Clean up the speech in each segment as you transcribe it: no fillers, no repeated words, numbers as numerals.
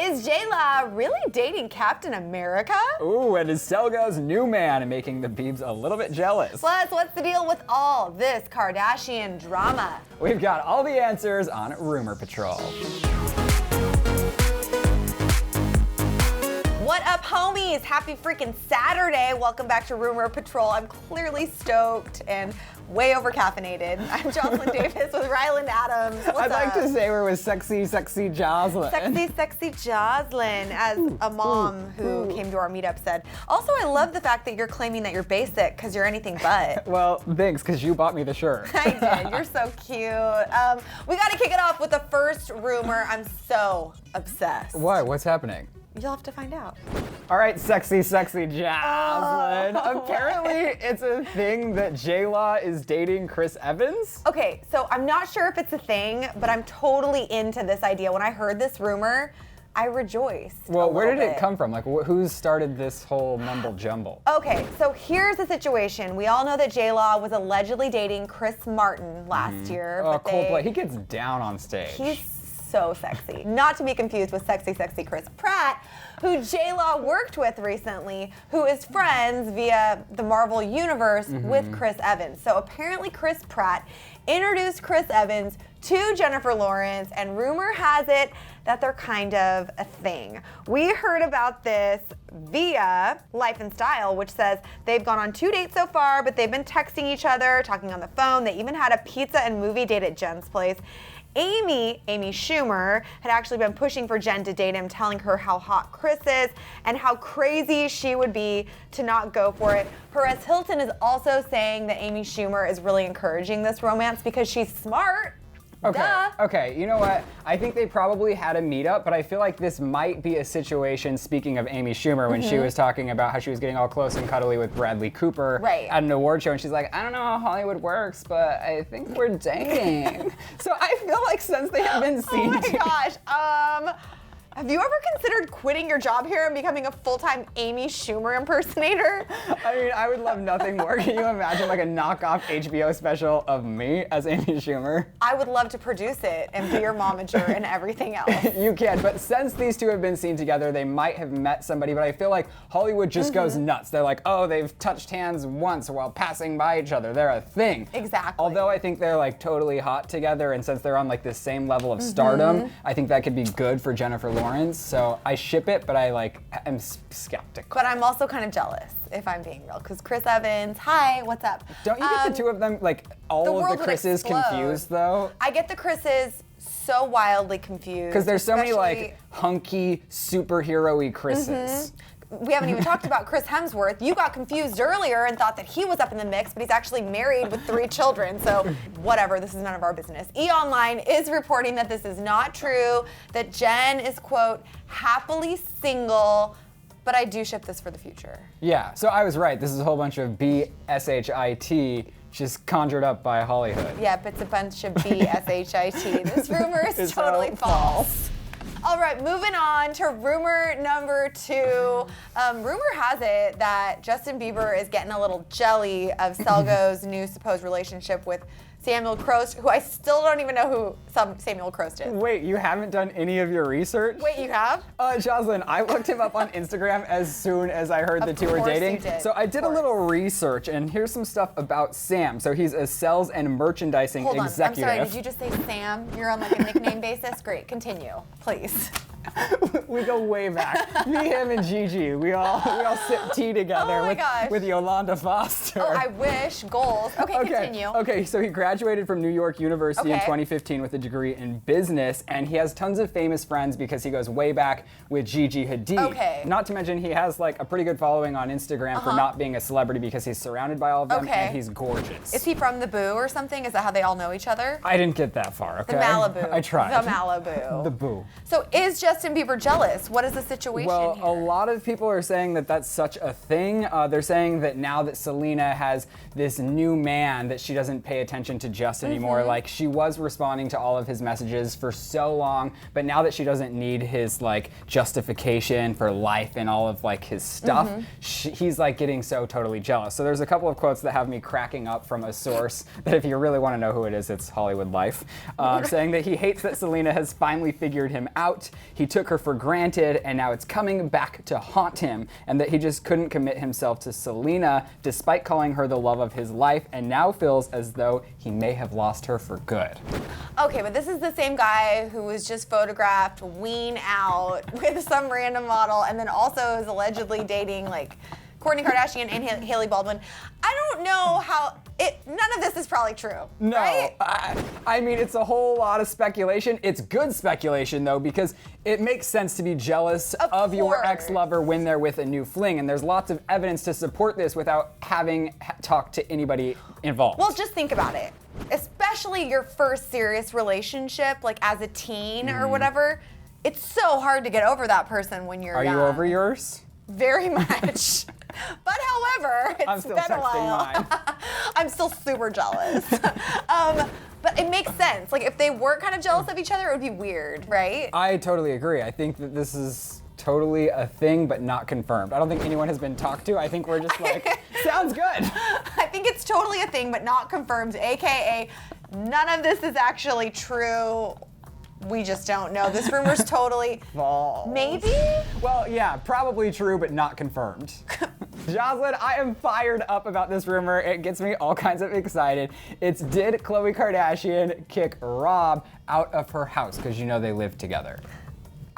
Is JLAW really dating Captain America? Ooh, and is Selga's new man and making the Biebs a little bit jealous? Plus, what's the deal with all this Kardashian drama? We've got all the answers on Rumor Patrol. What up, homies? Happy freaking Saturday. Welcome back to Rumor Patrol. I'm clearly stoked and way over caffeinated. I'm Jocelyn Davis with Ryland Adams. What's I'd like up? to say we're with sexy Jocelyn. Sexy Jocelyn, as a mom who came to our meetup said. Also, I love the fact that you're claiming that you're basic because you're anything but. Well, thanks, because you bought me the shirt. I did. You're so cute. We got to kick it off with the first rumor. I'm so obsessed. Why? What's happening? You'll have to find out. All right, sexy Jocelyn. Apparently, it's a thing that JLAW is dating Chris Evans. Okay, so I'm not sure if it's a thing, but I'm totally into this idea. When I heard this rumor, I rejoiced. Well, where did it come from? Like, who started this whole mumble jumble? Okay, so here's the situation. We all know that JLAW was allegedly dating Chris Martin last year. Oh, but Coldplay. He gets down on stage. He's so sexy. Not to be confused with sexy Chris Pratt, who JLAW worked with recently, who is friends via the Marvel Universe with Chris Evans. So apparently Chris Pratt introduced Chris Evans to Jennifer Lawrence, and rumor has it that they're kind of a thing. We heard about this via Life and Style, which says they've gone on 2 dates so far, but they've been texting each other, talking on the phone. They even had a pizza and movie date at Jen's place. Amy Schumer, had actually been pushing for Jen to date him, telling her how hot Chris is and how crazy she would be to not go for it. Perez Hilton is also saying that Amy Schumer is really encouraging this romance because she's smart. Okay, Duh. okay, you know what? I think they probably had a meetup, but I feel like this might be a situation, speaking of Amy Schumer, when she was talking about how she was getting all close and cuddly with Bradley Cooper at an award show, and she's like, I don't know how Hollywood works, but I think we're dating. So I feel like since they have been seen Oh my gosh, have you ever considered quitting your job here and becoming a full-time Amy Schumer impersonator? I mean, I would love nothing more. Can you imagine like a knockoff HBO special of me as Amy Schumer? I would love to produce it and be your momager and everything else. You can, but since these two have been seen together, they might have met somebody, but I feel like Hollywood just goes nuts. They're like, oh, they've touched hands once while passing by each other. They're a thing. Exactly. Although I think they're like totally hot together, and since they're on like the same level of stardom, I think that could be good for Jennifer Lawrence. So I ship it, but I am skeptical. But I'm also kind of jealous, if I'm being real, because Chris Evans, hi, what's up? Don't you get the two of them, like all of the Chris's confused though? I get the Chris's so wildly confused. Because there's so many like hunky, superhero-y Chris's. We haven't even talked about Chris Hemsworth. You got confused earlier and thought that he was up in the mix, but he's actually married with 3 children. So whatever, this is none of our business. E-Online is reporting that this is not true, that Jen is, quote, happily single, but I do ship this for the future. Yeah, so I was right. This is a whole bunch of B-S-H-I-T just conjured up by Hollywood. Yep, it's a bunch of B-S-H-I-T. This rumor is totally false. All right, moving on to rumor number 2. Rumor has it that Justin Bieber is getting a little jelly of Selgo's new supposed relationship with Samuel KROST, who I still don't even know who Samuel KROST is. Wait, you haven't done any of your research? Wait, you have? Jocelyn, I looked him up on Instagram as soon as I heard the two were dating. You did. So I did a little research, and here's some stuff about Sam. So he's a sales and merchandising executive. I'm sorry, did you just say Sam? You're on like a nickname basis? Great, continue, please. We go way back. Me, him, and Gigi. We all sip tea together with Yolanda Foster. Oh, I wish. Goals. Okay, continue. Okay, so he graduated from New York University in 2015 with a degree in business, and he has tons of famous friends because he goes way back with Gigi Hadid. Okay. Not to mention he has like a pretty good following on Instagram for not being a celebrity because he's surrounded by all of them and he's gorgeous. Is he from the Boo or something? Is that how they all know each other? I didn't get that far, okay? The Malibu. I tried. The Malibu. The Boo. So is Justin Bieber jealous? What is the situation here? here? A lot of people are saying that that's such a thing. They're saying that now that SELENA has this new man that she doesn't pay attention to Justin anymore. Like she was responding to all of his messages for so long, but now that she doesn't need his like justification for life and all of like his stuff, he's like getting so totally jealous. So there's a couple of quotes that have me cracking up from a source that if you really want to know who it is, it's Hollywood Life, saying that he hates that SELENA has finally figured him out. He took her for granted and now it's coming back to haunt him, and that he just couldn't commit himself to SELENA despite calling her the love of his life, and now feels as though he may have lost her for good. Okay, but this is the same guy who was just photographed ween out with some random model, and then also is allegedly dating like Kourtney Kardashian and Hailey Baldwin. I don't know how none of this is probably true. No, right? I mean, it's a whole lot of speculation. It's good speculation though, because it makes sense to be jealous of your ex-lover when they're with a new fling, and there's lots of evidence to support this without having talked to anybody involved. Well, just think about it. Especially your first serious relationship, like as a teen or whatever, it's so hard to get over that person when you're young. Are you over yours? Very much. But however, I'm it's still been a texting while. mine. I'm still super jealous. But it makes sense. Like if they weren't kind of jealous of each other, it would be weird, right? I totally agree. I think that this is totally a thing, but not confirmed. I don't think anyone has been talked to. I think we're just like, sounds good. I think it's totally a thing, but not confirmed, AKA none of this is actually true. We just don't know. This rumor's totally false. Maybe? Well, yeah, probably true, but not confirmed. Jocelyn, I am fired up about this rumor. It gets me all kinds of excited. It's did Khloe Kardashian kick Rob out of her house? Because you know they live together.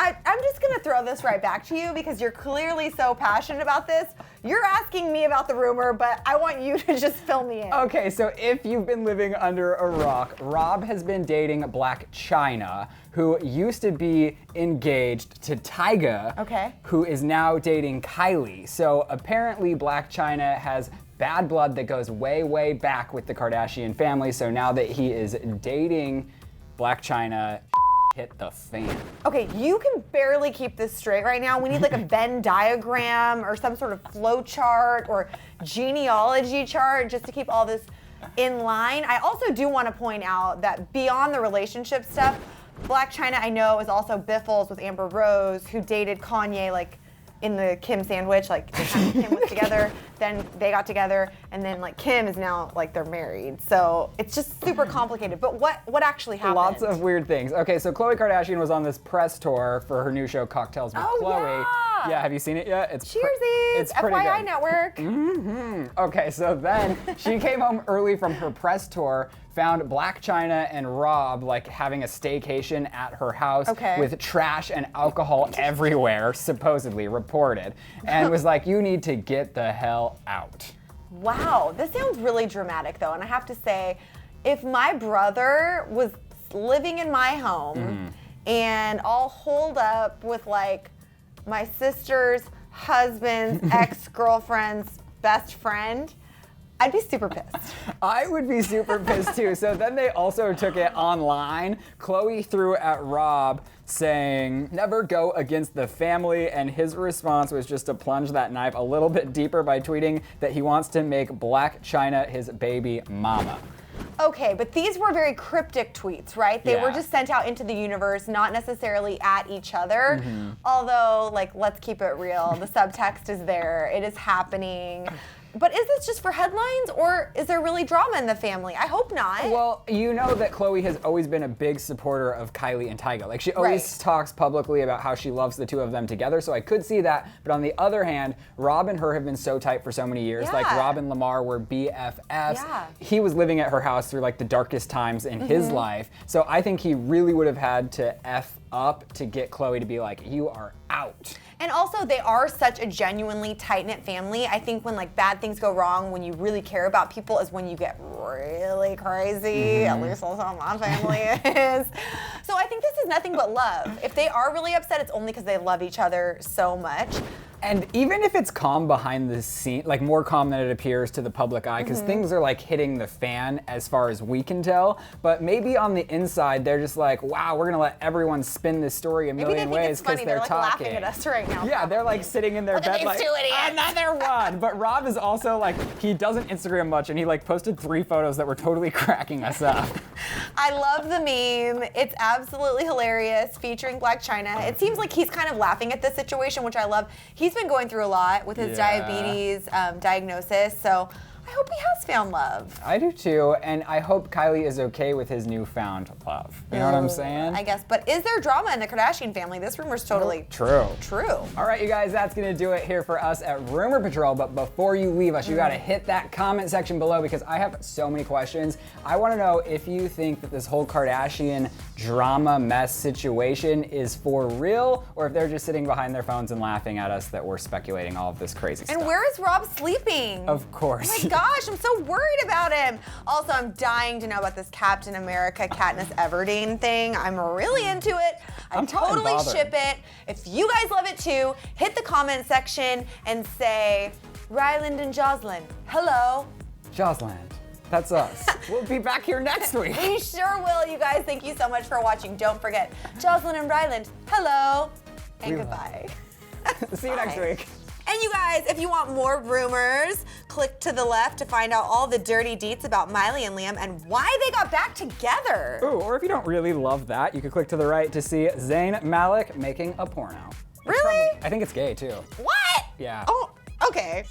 I'm just gonna throw this right back to you because you're clearly so passionate about this. You're asking me about the rumor, but I want you to just fill me in. Okay, so if you've been living under a rock, Rob has been dating BLAC CHYNA, who used to be engaged to Tyga, who is now dating Kylie. So apparently BLAC CHYNA has bad blood that goes way, way back with the Kardashian family. So now that he is dating BLAC CHYNA, hit the fan. Okay, you can barely keep this straight right now. We need like a Venn diagram or some sort of flow chart or genealogy chart just to keep all this in line. I also do want to point out that beyond the relationship stuff, BLAC CHYNA I know is also biffles with Amber Rose, who dated Kanye like in the Kim sandwich, like Kim was together, then they got together, and then like Kim is now like they're married. So it's just super complicated. But what actually happened? Lots of weird things. Okay, so Khloe Kardashian was on this press tour for her new show Cocktails with Khloe. Yeah, have you seen it yet? It's Cheersies! It's pretty FYI good. Network. Okay, so then she came home early from her press tour, found BLAC CHYNA and Rob like having a staycation at her house with trash and alcohol everywhere, supposedly reported, and was like, you need to get the hell out. Wow, this sounds really dramatic though, and I have to say, if my brother was living in my home and all holed up with like my sister's husband's ex-girlfriend's best friend, I'd be super pissed. I would be super pissed too. So then they also took it online. Khloe threw at Rob saying, never go against the family, and his response was just to plunge that knife a little bit deeper by tweeting that he wants to make BLAC CHYNA his baby mama. Okay, but these were very cryptic tweets, right? They were just sent out into the universe, not necessarily at each other. Although, like, let's keep it real. The subtext is there. It is happening. But is this just for headlines, or is there really drama in the family? I hope not. Well, you know that Khloe has always been a big supporter of Kylie and Tyga. Like, she always talks publicly about how she loves the two of them together, so I could see that. But on the other hand, Rob and her have been so tight for so many years. Like, Rob and Lamar were BFFs. He was living at her house through, like, the darkest times in his life. So I think he really would have had to F up to get Khloe to be like, you are out. And also, they are such a genuinely tight-knit family. I think when like bad things go wrong, when you really care about people, is when you get really crazy. At least that's how my family is. So I think this is nothing but love. If they are really upset, it's only because they love each other so much. And even if it's calm behind the scene, like more calm than it appears to the public eye, because things are like hitting the fan as far as we can tell, but maybe on the inside they're just like, wow, we're gonna let everyone spin this story a million ways because they're like talking. Laughing at us right now. Yeah, they're like sitting in their bed like, another one. But Rob is also like, he doesn't Instagram much, and he like posted 3 photos that were totally cracking us up. I love the meme. It's absolutely hilarious, featuring BLAC CHYNA. It seems like he's kind of laughing at this situation, which I love. He's been going through a lot with his diabetes diagnosis, so I hope he has found love. I do too, and I hope Kylie is okay with his newfound love. You know what I'm saying? I guess, but is there drama in the Kardashian family? This rumor's totally true. All right, you guys, that's gonna do it here for us at Rumor Patrol, but before you leave us, you gotta hit that comment section below because I have so many questions. I wanna know if you think that this whole Kardashian drama mess situation is for real, or if they're just sitting behind their phones and laughing at us that we're speculating all of this crazy stuff. And where is Rob sleeping? Of course. Oh my gosh, I'm so worried about him. Also, I'm dying to know about this Captain America Katniss Everdeen thing. I'm really into it. I totally ship it. If you guys love it too, hit the comment section and say, Ryland and Jocelyn, hello. Jocelyn, that's us. We'll be back here next week. We sure will, you guys. Thank you so much for watching. Don't forget, Jocelyn and Ryland, hello. And goodbye. See you next week. And you guys, if you want more rumors, click to the left to find out all the dirty deets about Miley and Liam and why they got back together. Ooh, or if you don't really love that, you could click to the right to see Zayn Malik making a porno. Really? I think it's gay too. What? Yeah. Oh, okay.